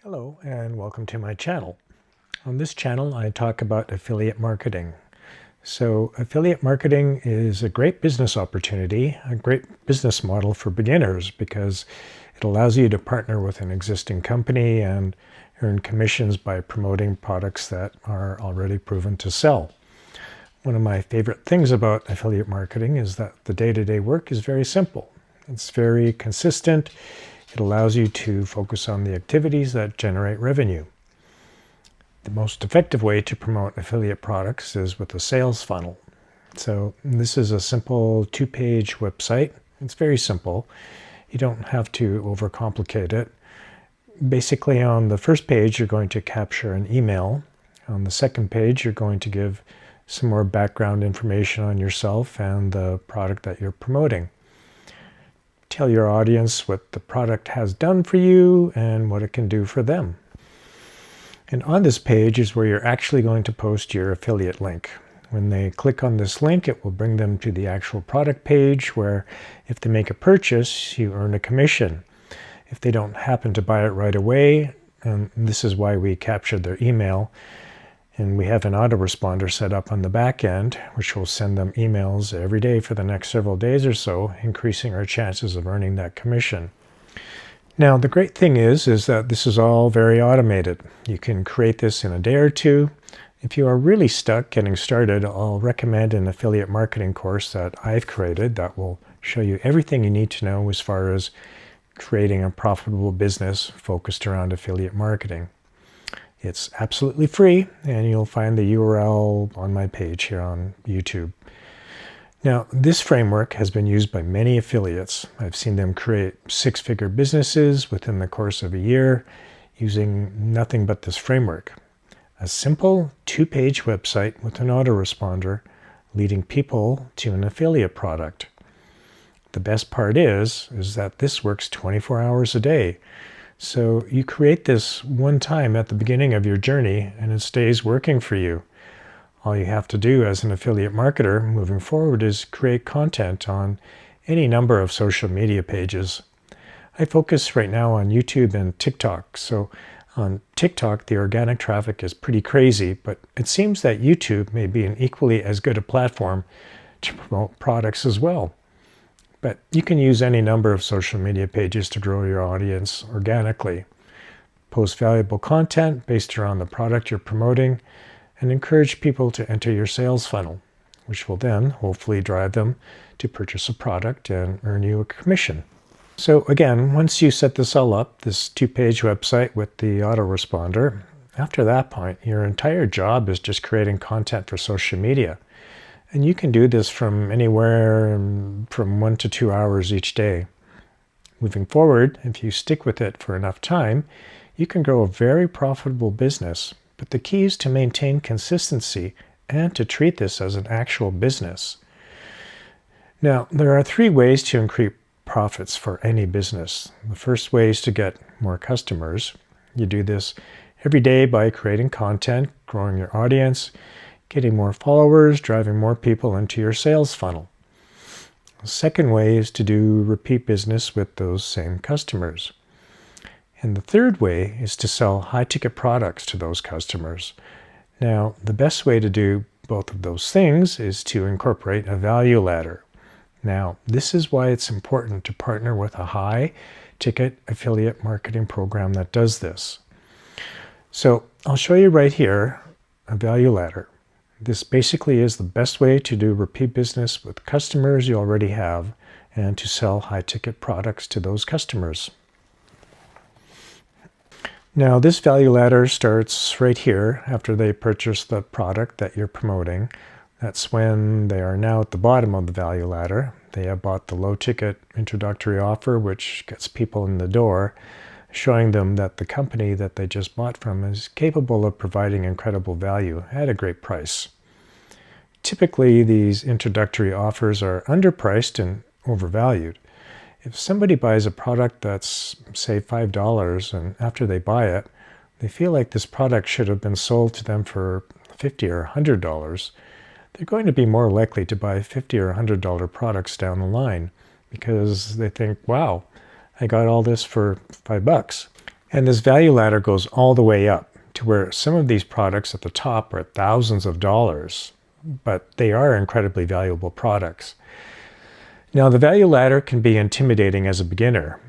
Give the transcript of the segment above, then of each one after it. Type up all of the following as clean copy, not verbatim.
Hello and welcome to my channel. On this channel I talk about affiliate marketing. So affiliate marketing is a great business opportunity, a great business model for beginners because it allows you to partner with an existing company and earn commissions by promoting products that are already proven to sell. One of my favorite things about affiliate marketing is that the day-to-day work is very simple. It's very consistent. It allows you to focus on the activities that generate revenue. The most effective way to promote affiliate products is with a sales funnel. So this is a simple 2-page website. It's very simple. You don't have to overcomplicate it. Basically, on the first page, you're going to capture an email. On the second page, you're going to give some more background information on yourself and the product that you're promoting. Tell your audience what the product has done for you and what it can do for them. And on this page is where you're actually going to post your affiliate link. When they click on this link, it will bring them to the actual product page where if they make a purchase, you earn a commission. If they don't happen to buy it right away, and this is why we captured their email, and we have an autoresponder set up on the back end, which will send them emails every day for the next several days or so, increasing our chances of earning that commission. Now, the great thing is that this is all very automated. You can create this in a day or two. If you are really stuck getting started, I'll recommend an affiliate marketing course that I've created that will show you everything you need to know as far as creating a profitable business focused around affiliate marketing. It's absolutely free, and you'll find the URL on my page here on YouTube. Now, this framework has been used by many affiliates. I've seen them create six-figure businesses within the course of a year using nothing but this framework. A simple 2-page website with an autoresponder leading people to an affiliate product. The best part is that this works 24 hours a day. So you create this one time at the beginning of your journey and it stays working for you. All you have to do as an affiliate marketer moving forward is create content on any number of social media pages. I focus right now on YouTube and TikTok. So on TikTok, the organic traffic is pretty crazy, but it seems that YouTube may be an equally as good a platform to promote products as well. But you can use any number of social media pages to grow your audience organically. Post valuable content based around the product you're promoting and encourage people to enter your sales funnel, which will then hopefully drive them to purchase a product and earn you a commission. So again, once you set this all up, this 2-page website with the autoresponder, after that point, your entire job is just creating content for social media. And you can do this from anywhere from 1 to 2 hours each day. Moving forward, if you stick with it for enough time, you can grow a very profitable business. But the key is to maintain consistency and to treat this as an actual business. Now, there are 3 ways to increase profits for any business. The first way is to get more customers. You do this every day by creating content, growing your audience, getting more followers, driving more people into your sales funnel. The second way is to do repeat business with those same customers. And the third way is to sell high-ticket products to those customers. Now, the best way to do both of those things is to incorporate a value ladder. Now, this is why it's important to partner with a high-ticket affiliate marketing program that does this. So I'll show you right here a value ladder. This basically is the best way to do repeat business with customers you already have and to sell high-ticket products to those customers. Now, this value ladder starts right here after they purchase the product that you're promoting. That's when they are now at the bottom of the value ladder. They have bought the low-ticket introductory offer, which gets people in the door, showing them that the company that they just bought from is capable of providing incredible value at a great price. Typically, these introductory offers are underpriced and overvalued. If somebody buys a product that's, say, $5, and after they buy it, they feel like this product should have been sold to them for $50 or $100, they're going to be more likely to buy $50 or $100 products down the line because they think, wow, I got all this for $5. And this value ladder goes all the way up to where some of these products at the top are thousands of dollars, but they are incredibly valuable products. Now, the value ladder can be intimidating as a beginner.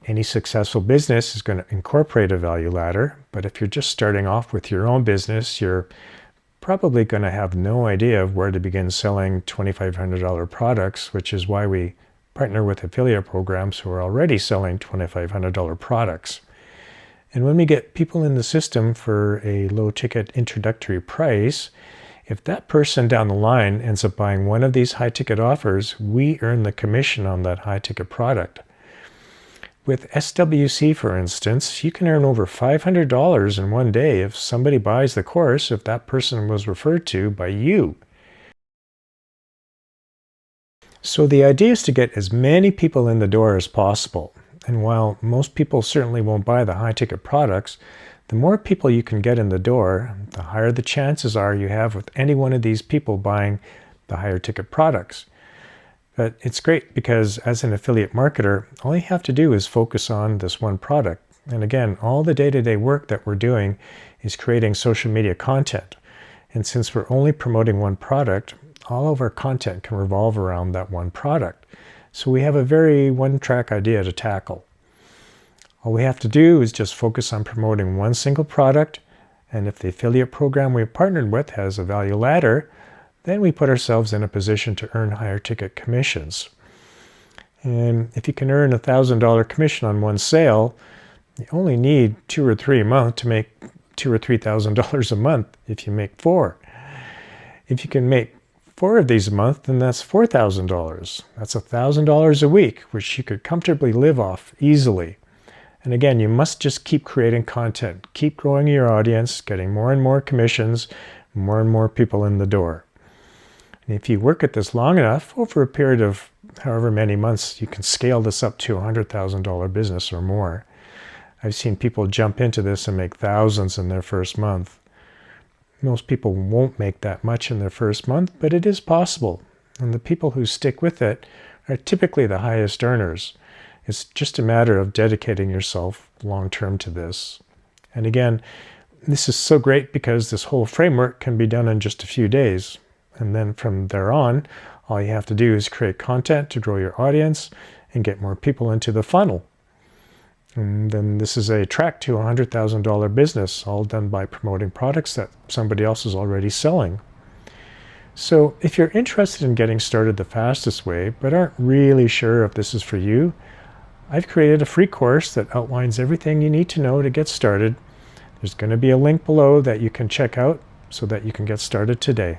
Any successful business is going to incorporate a value ladder, but if you're just starting off with your own business, you're probably going to have no idea of where to begin selling $2,500 products, which is why we partner with affiliate programs who are already selling $2,500 products. And when we get people in the system for a low ticket introductory price, if that person down the line ends up buying one of these high ticket offers, we earn the commission on that high ticket product. With SWC, for instance, you can earn over $500 in one day if somebody buys the course if that person was referred to by you. So the idea is to get as many people in the door as possible. And while most people certainly won't buy the high ticket products, the more people you can get in the door, the higher the chances are you have with any one of these people buying the higher ticket products. But it's great because as an affiliate marketer, all you have to do is focus on this one product. And again, all the day-to-day work that we're doing is creating social media content. And since we're only promoting one product, all of our content can revolve around that one product. So we have a very one-track idea to tackle. All we have to do is just focus on promoting one single product, and if the affiliate program we've partnered with has a value ladder, then we put ourselves in a position to earn higher ticket commissions. And if you can earn a $1,000 commission on one sale, you only need 2 or 3 a month to make $2,000 or $3,000 a month if you make 4. If you can make 4 of these a month, then that's $4,000. That's $1,000 a week, which you could comfortably live off easily. And again, you must just keep creating content, keep growing your audience, getting more and more commissions, more and more people in the door. And if you work at this long enough, over a period of however many months, you can scale this up to a $100,000 business or more. I've seen people jump into this and make thousands in their first month. Most people won't make that much in their first month, but it is possible. And the people who stick with it are typically the highest earners. It's just a matter of dedicating yourself long-term to this. And again, this is so great because this whole framework can be done in just a few days. And then from there on, all you have to do is create content to grow your audience and get more people into the funnel. And then this is a track to a $100,000 business, all done by promoting products that somebody else is already selling. So if you're interested in getting started the fastest way, but aren't really sure if this is for you, I've created a free course that outlines everything you need to know to get started. There's going to be a link below that you can check out so that you can get started today.